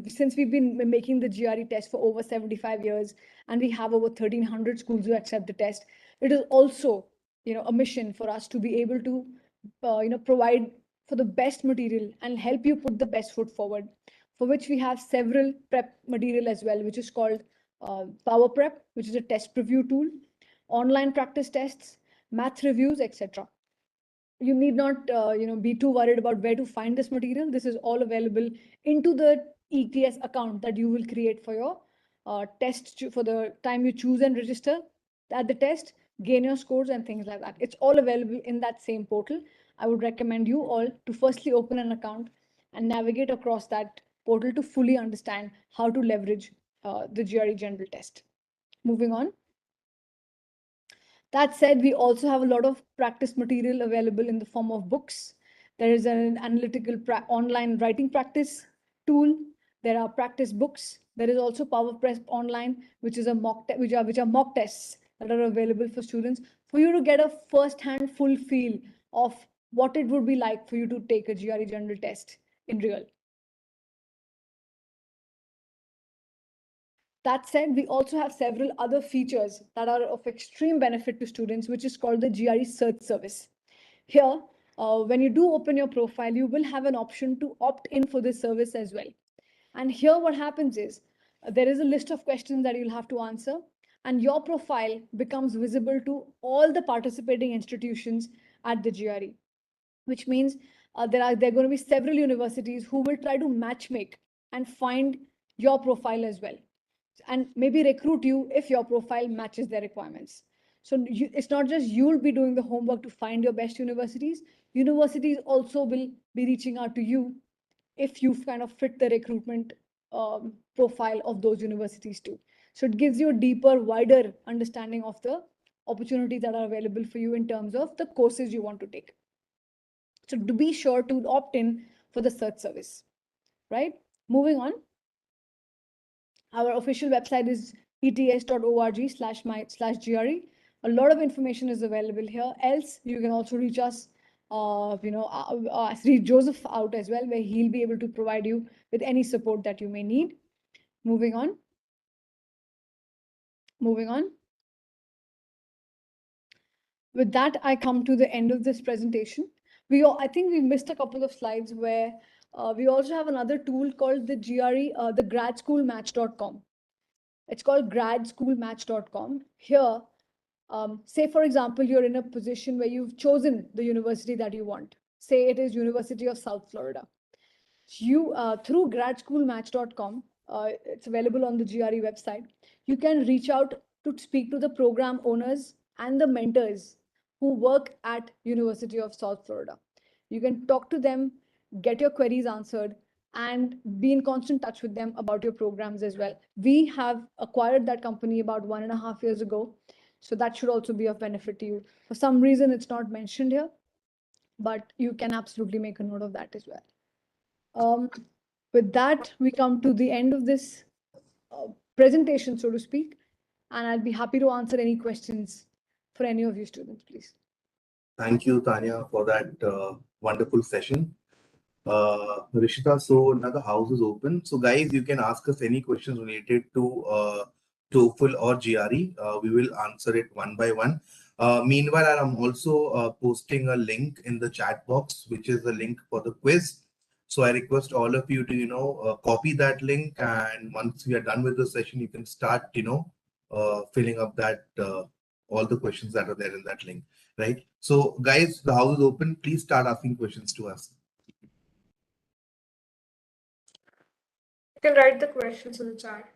since we've been making the GRE test for over 75 years and we have over 1,300 schools who accept the test, it is also a mission for us to be able to provide for the best material and help you put the best foot forward, for which we have several prep material as well, which is called Power Prep, which is a test preview tool, online practice tests, math reviews, etc. You need not be too worried about where to find this material. This is all available into the ETS account that you will create for your test for the time you choose and register at the test, gain your scores and things like that. It's all available in that same portal. I would recommend you all to firstly open an account and navigate across that portal to fully understand how to leverage the GRE general test. Moving on. That said, we also have a lot of practice material available in the form of books. There is an analytical online writing practice tool. There are practice books. There is also PowerPress Online, which is a which are mock tests that are available for students for you to get a first-hand full feel of what it would be like for you to take a GRE general test in real. That said, we also have several other features that are of extreme benefit to students, which is called the GRE search service. Here, when you do open your profile, you will have an option to opt in for this service as well. And here what happens is there is a list of questions that you'll have to answer, and your profile becomes visible to all the participating institutions at the GRE, which means there are going to be several universities who will try to matchmake and find your profile as well, and maybe recruit you if your profile matches their requirements. So it's not just you'll be doing the homework to find your best universities. Universities also will be reaching out to you if you've kind of fit the recruitment profile of those universities too. So it gives you a deeper, wider understanding of the opportunities that are available for you in terms of the courses you want to take. So to be sure to opt in for the search service, right? Moving on. Our official website is ets.org/my/GRE. A lot of information is available here. Else, you can also reach us, reach Joseph out as well, where he'll be able to provide you with any support that you may need. Moving on. Moving on. With that, I come to the end of this presentation. I think we missed a couple of slides where we also have another tool called the GRE, the gradschoolmatch.com. It's called gradschoolmatch.com. Here, say, for example, you're in a position where you've chosen the university that you want. Say it is University of South Florida. You, through gradschoolmatch.com, it's available on the GRE website. You can reach out to speak to the program owners and the mentors who work at University of South Florida. You can talk to them, get your queries answered, and be in constant touch with them about your programs as well. We have acquired that company about 1.5 years ago, so that should also be of benefit to you. For some reason, it's not mentioned here, but you can absolutely make a note of that as well. With that, we come to the end of this presentation, so to speak, and I'll be happy to answer any questions for any of you students, please. Thank you, Tanya, for that wonderful session. Rishita, so now the house is open. So guys, you can ask us any questions related to TOEFL or GRE. We will answer it one by one. Meanwhile, I'm also posting a link in the chat box, which is the link for the quiz. So I request all of you to, copy that link. And once we are done with the session, you can start, filling up that all the questions that are there in that link, right? So guys, the house is open. Please start asking questions to us. You can write the questions in the chat.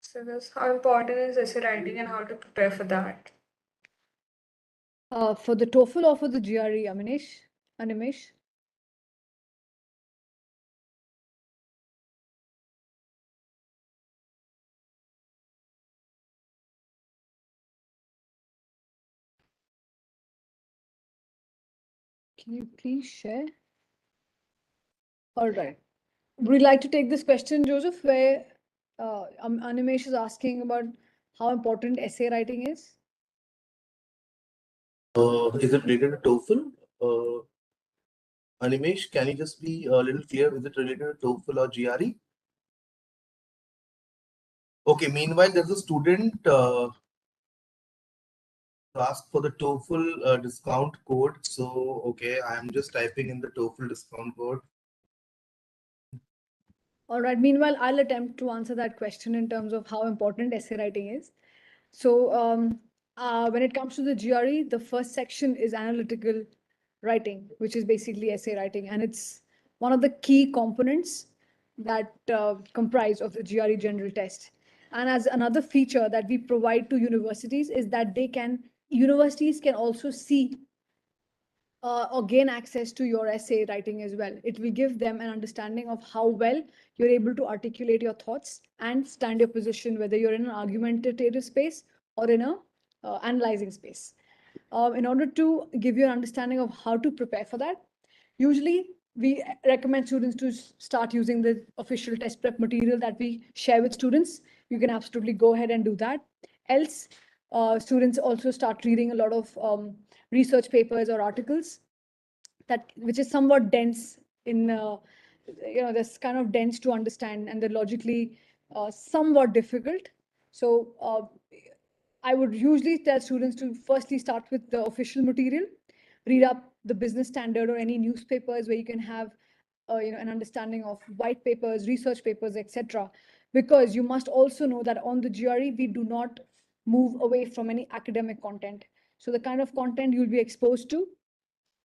So this, how important is essay writing and how to prepare for that? For the TOEFL or for the GRE, Animesh? Can you please share? All right. Would you like to take this question, Joseph, where Animesh is asking about how important essay writing is? Is it related to TOEFL? Animesh, can you just be a little clear? Is it related to TOEFL or GRE? Okay, meanwhile, there's a student asked for the TOEFL discount code. So, okay, I'm just typing in the TOEFL discount code. All right. Meanwhile, I'll attempt to answer that question in terms of how important essay writing is. So when it comes to the GRE, the first section is analytical writing, which is basically essay writing. And it's one of the key components that comprise of the GRE general test. And as another feature that we provide to universities is that universities can also see or gain access to your essay writing as well. It will give them an understanding of how well you're able to articulate your thoughts and stand your position, whether you're in an argumentative space or in a analyzing space. In order to give you an understanding of how to prepare for that, usually we recommend students to start using the official test prep material that we share with students. You can absolutely go ahead and do that. Else, students also start reading a lot of research papers or articles which is somewhat dense in this kind of dense to understand, and they're logically somewhat difficult. So I would usually tell students to firstly start with the official material, read up the business standard or any newspapers where you can have an understanding of white papers, research papers, etc. Because you must also know that on the GRE, we do not move away from any academic content. So the kind of content you'll be exposed to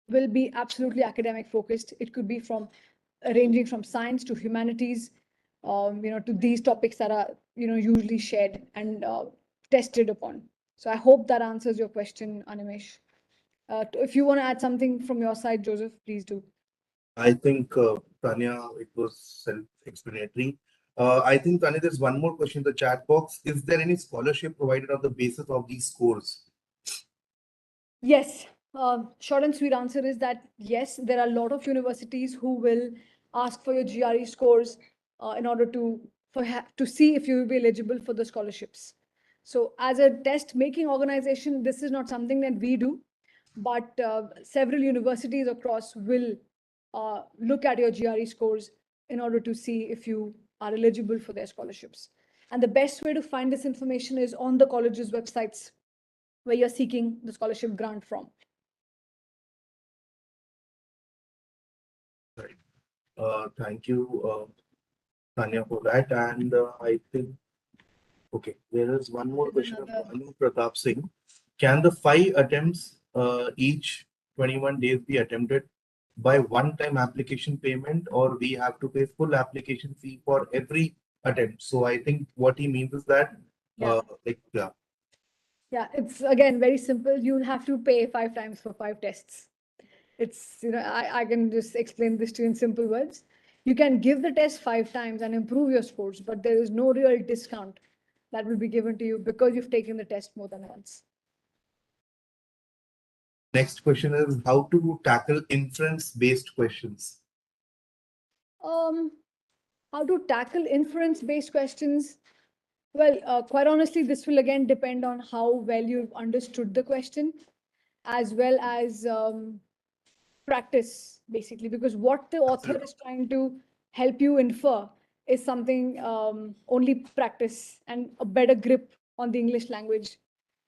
will be absolutely academic focused. It could be from ranging from science to humanities, to these topics that are, usually shared and tested upon. So I hope that answers your question, Animesh. If you want to add something from your side, Joseph, please do. I think, Tanya, it was self-explanatory. I think, Tanya, there's one more question in the chat box. Is there any scholarship provided on the basis of these scores? Yes. Short and sweet answer is that yes, there are a lot of universities who will ask for your GRE scores in order to see if you will be eligible for the scholarships. So as a test making organization, this is not something that we do, but several universities across will look at your GRE scores in order to see if you are eligible for their scholarships. And the best way to find this information is on the college's websites where you're seeking the scholarship grant from. Right. Thank you, Tanya, for that. And I think, okay, there is one more question of Anu Pratap Singh. Can the 5 attempts each 21 days be attempted by one-time application payment, or we have to pay full application fee for every attempt? So I think what he means is that, Yeah, it's again very simple. You'll have to pay 5 times for 5 tests. It's, I can just explain this to you in simple words. You can give the test 5 times and improve your scores, but there is no real discount that will be given to you because you've taken the test more than once. Next question is how to tackle inference-based questions. How to tackle inference-based questions? Well, quite honestly, this will again depend on how well you've understood the question, as well as practice, basically, because what the author is trying to help you infer is something only practice and a better grip on the English language.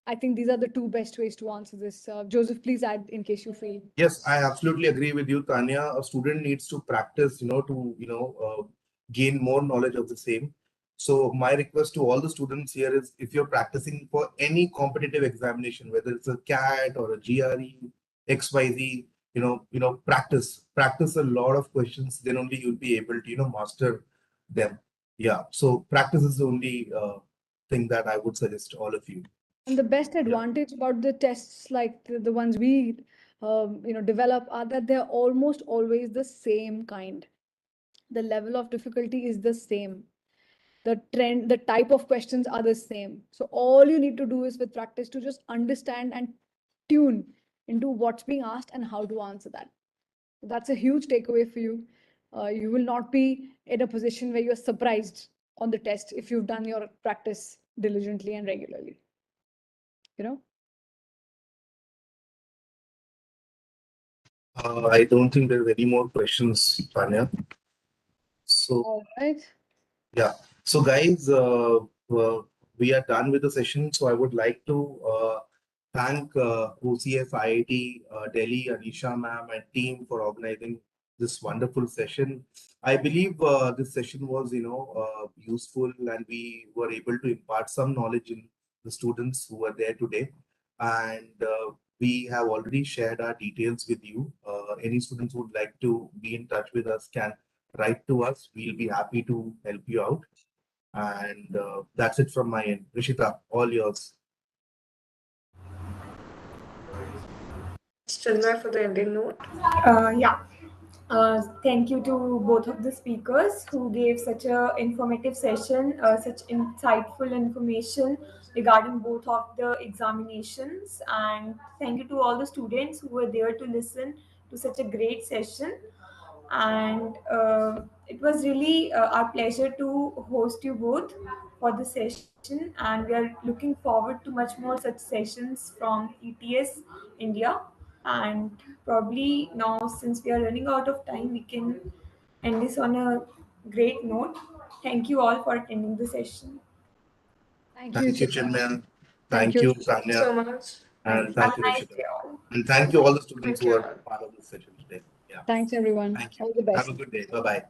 I think these are the 2 best ways to answer this. Joseph, please add in case you feel. Yes, I absolutely agree with you, Tanya. A student needs to practice, to, gain more knowledge of the same. So my request to all the students here is if you're practicing for any competitive examination, whether it's a CAT or a GRE, XYZ, practice a lot of questions, then only you'll be able to, master them. Yeah. So practice is the only thing that I would suggest all of you. And the best advantage about the tests like the ones we develop are that they're almost always the same kind. The level of difficulty is the same. The trend, the type of questions are the same. So all you need to do is with practice to just understand and tune into what's being asked and how to answer that. That's a huge takeaway for you. You will not be in a position where you're surprised on the test if you've done your practice diligently and regularly. I don't think there's any more questions, Tanya. So, all right. Yeah. So, guys, we are done with the session. So, I would like to thank OCS IIT Delhi, Anisha ma'am, and team for organizing this wonderful session. I believe this session was, useful, and we were able to impart some knowledge in the students who were there today. And we have already shared our details with you. Any students who would like to be in touch with us can write to us. We'll be happy to help you out. And that's it from my end. Rishita, all yours. Chinmay for the ending note. Yeah. Thank you to both of the speakers who gave such a informative session, such insightful information regarding both of the examinations. And thank you to all the students who were there to listen to such a great session. And it was really our pleasure to host you both for the session. And we are looking forward to much more such sessions from ETS India. And probably now, since we are running out of time, we can end this on a great note. Thank you all for attending the session. Thank you, Thank you, Chinmay. Chinmay. Thank Thank you. you, Thank you so Tanya. much. And Have thank a you, nice Rishita. day all. And thank you all the students Thank who you are all. part of this session today. Yeah. Thanks, everyone. Thank you. All the best. Have a good day. Bye-bye.